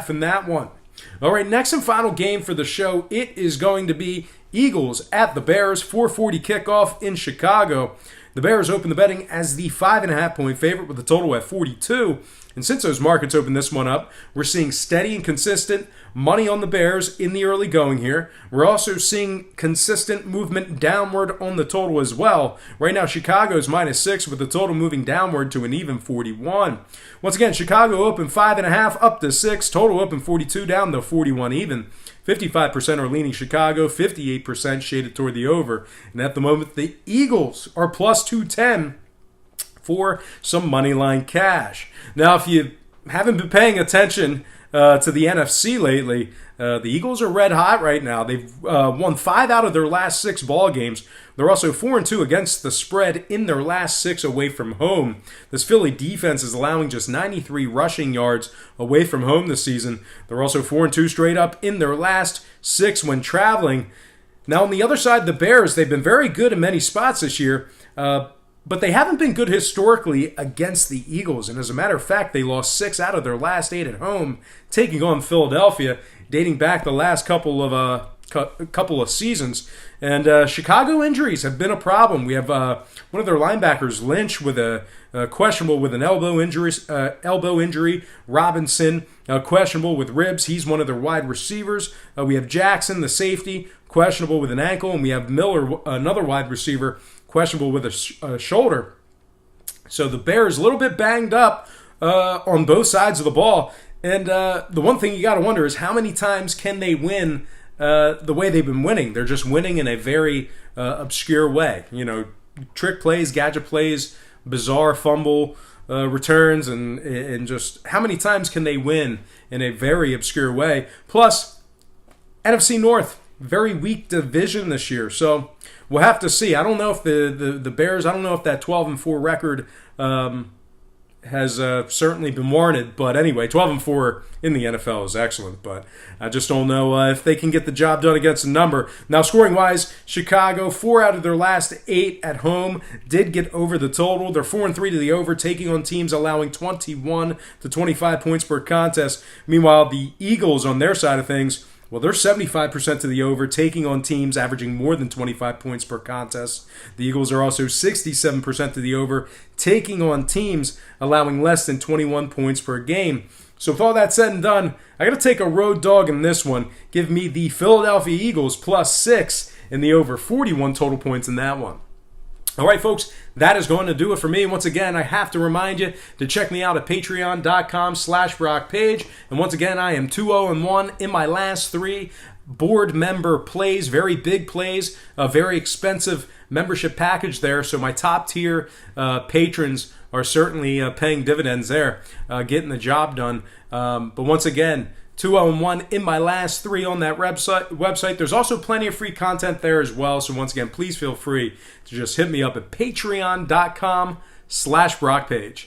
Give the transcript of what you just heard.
5.5 in that one. All right, next and final game for the show. It is going to be Eagles at the Bears, 4:40 kickoff in Chicago. The Bears open the betting as the 5.5-point favorite with a total at 42. And since those markets opened this one up, we're seeing steady and consistent money on the Bears in the early going here. We're also seeing consistent movement downward on the total as well. Right now, Chicago's -6 with the total moving downward to an even 41. Once again, Chicago opened 5.5 up to 6. Total open 42 down to 41 even. 55% are leaning Chicago, 58% shaded toward the over. And at the moment, the Eagles are plus 210 for some money line cash. Now, if you haven't been paying attention to the NFC lately, the Eagles are red hot right now. They've won 5 out of their last 6 ball games. They're also 4-2 against the spread in their last 6 away from home. This Philly defense is allowing just 93 rushing yards away from home this season. They're also 4-2 straight up in their last 6 when traveling. Now, on the other side, the Bears, they've been very good in many spots this year, but they haven't been good historically against the Eagles. And as a matter of fact, they lost 6 out of their last 8 at home, taking on Philadelphia, dating back the last couple of seasons. And Chicago injuries have been a problem. We have one of their linebackers, Lynch, with a questionable with an elbow injury. Robinson, questionable with ribs. He's one of their wide receivers. We have Jackson, the safety, questionable with an ankle. And we have Miller, another wide receiver, questionable with a shoulder. So the Bears a little bit banged up on both sides of the ball. And the one thing you got to wonder is how many times can they win the way they've been winning? They're just winning in a very obscure way. You know, trick plays, gadget plays, bizarre fumble returns, and just how many times can they win in a very obscure way? Plus, NFC North, very weak division this year. So we'll have to see. I don't know if the Bears, I don't know if that 12-4 record has certainly been warranted. But anyway, 12-4 in the NFL is excellent. But I just don't know if they can get the job done against a number. Now, scoring-wise, Chicago, 4 out of their last 8 at home did get over the total. They're 4-3 to the over, taking on teams allowing 21 to 25 points per contest. Meanwhile, the Eagles, on their side of things, well, they're 75% to the over, taking on teams averaging more than 25 points per contest. The Eagles are also 67% to the over, taking on teams allowing less than 21 points per game. So with all that said and done, I got to take a road dog in this one. Give me the Philadelphia Eagles plus 6 in the over, 41 total points in that one. All right, folks, that is going to do it for me. Once again, I have to remind you to check me out at patreon.com/BrockPage. And once again, I am 2-0-1 in my last 3 board member plays, very big plays, a very expensive membership package there. So my top tier patrons are certainly paying dividends there, getting the job done. But once again, 2-0-1 in my last 3 on that website. There's also plenty of free content there as well. So once again, please feel free to just hit me up at patreon.com/BrockPage.